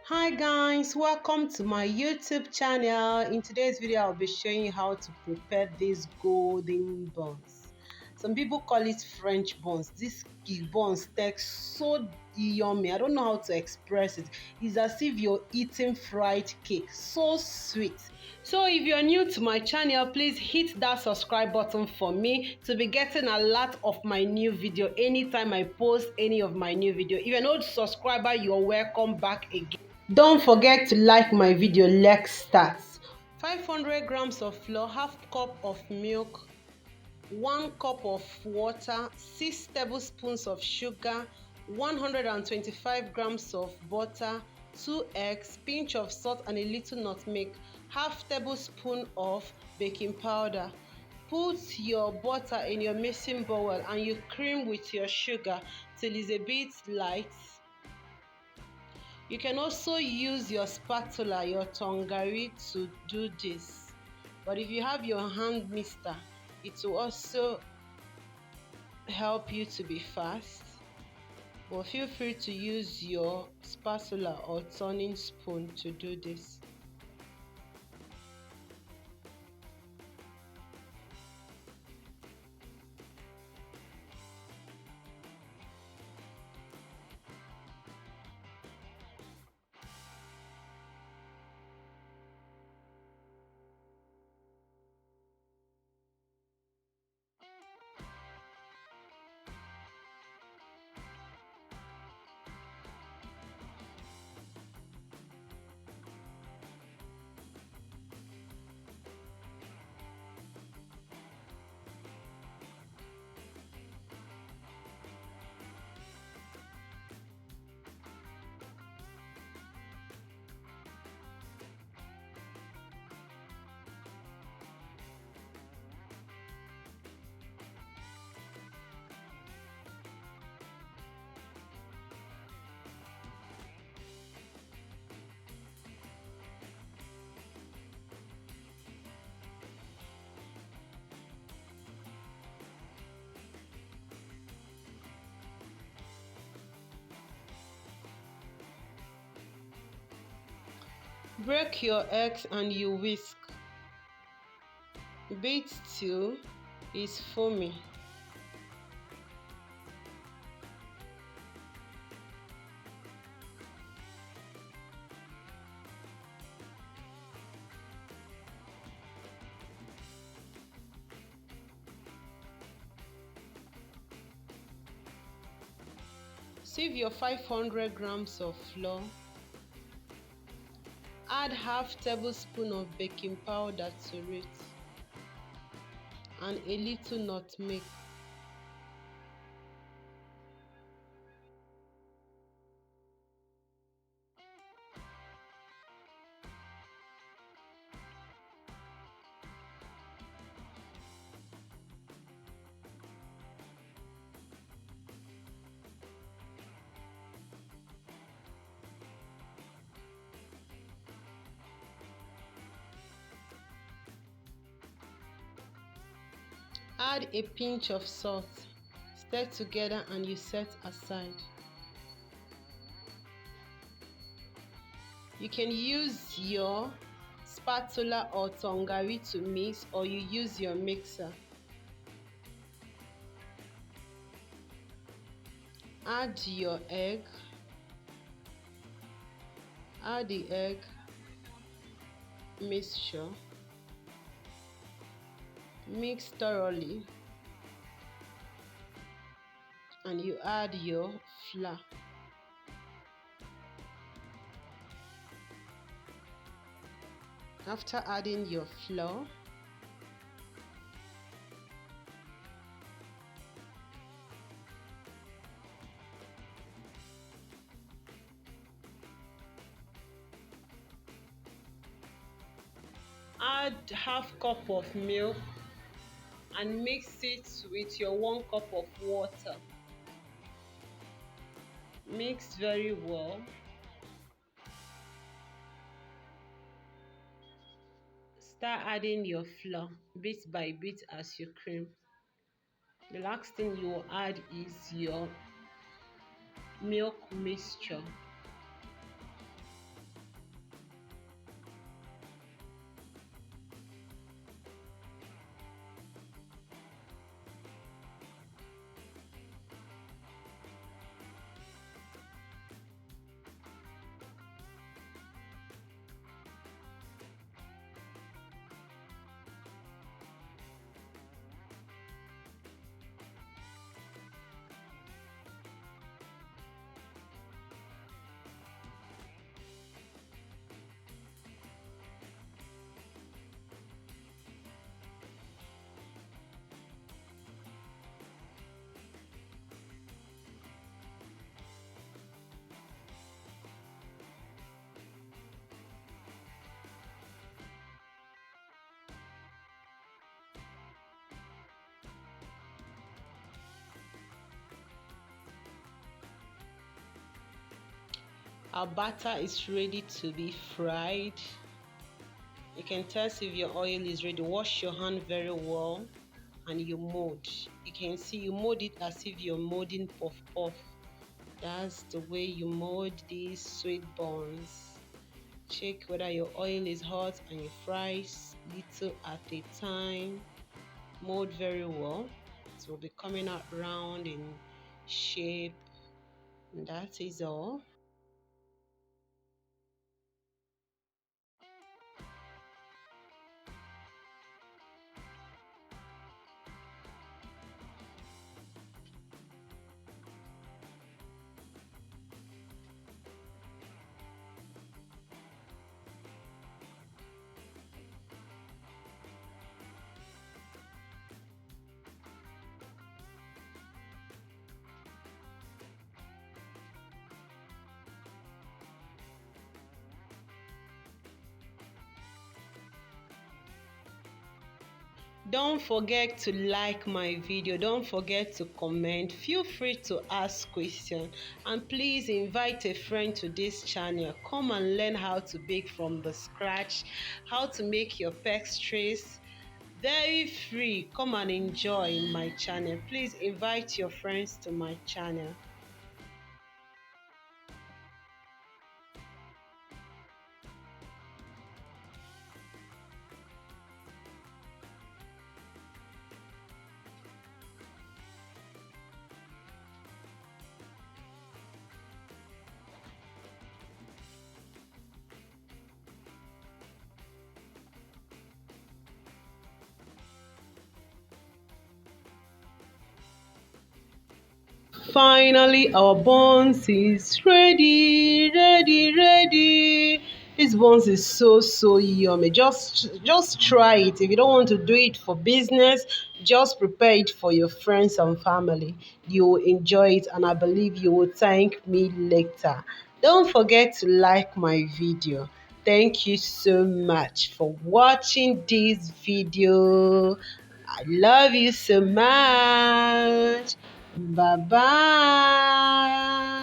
Hi guys, welcome to my YouTube channel. In today's video, I'll be showing you how to prepare these golden buns. Some people call it French buns. This buns taste so yummy. I don't know how to express it. It's as if you're eating fried cake. So sweet. So if you're new to my channel, please hit that subscribe button for me to be getting a lot of my new video anytime I post any of my new video. If you're an old subscriber, you're welcome back again. Don't forget to like my video. Let's start. 500 grams of flour, half cup of milk, 1 cup of water, 6 tablespoons of sugar, 125 grams of butter, 2 eggs, pinch of salt and a little nutmeg, half tablespoon of baking powder. Put your butter in your mixing bowl and you cream with your sugar till it's a bit light. You can also use your spatula, your tongari, to do this. But if you have your hand mixer, it will also help you to be fast. But feel free to use your spatula or turning spoon to do this. Break your eggs and you whisk. Beat till it's foamy. Sieve your 500 grams of flour. Add half tablespoon of baking powder to it and a little nutmeg. Add a pinch of salt. Stir together and you set aside. You can use your spatula or tongari to mix, or you use your mixer. Add your egg. Add the egg mixture. Mix thoroughly and you add your flour. After adding your flour, add half cup of milk and mix it with your 1 cup of water. Mix very well. Start adding your flour bit by bit as you cream. The last thing you will add is your milk mixture. Our batter is ready to be fried. You can test if your oil is ready. Wash your hand very well and you mold. You can see you mold it as if you're molding puff puff. That's the way you mold these sweet buns. Check whether your oil is hot and you fry little at a time. Mold very well. It will be coming out round in shape. And that is all. Don't forget to like my video. Don't forget to comment. Feel free to ask questions. And please invite a friend to this channel. Come and learn how to bake from the scratch, how to make your pastries. Very free. Come and enjoy in my channel. Please invite your friends to my channel. Finally, our buns is ready. This buns is so yummy. Just try it. If you don't want to do it for business, just prepare it for your friends and family. You will enjoy it, and I believe you will thank me later. Don't forget to like my video. Thank you so much for watching this video. I love you so much. Bye bye.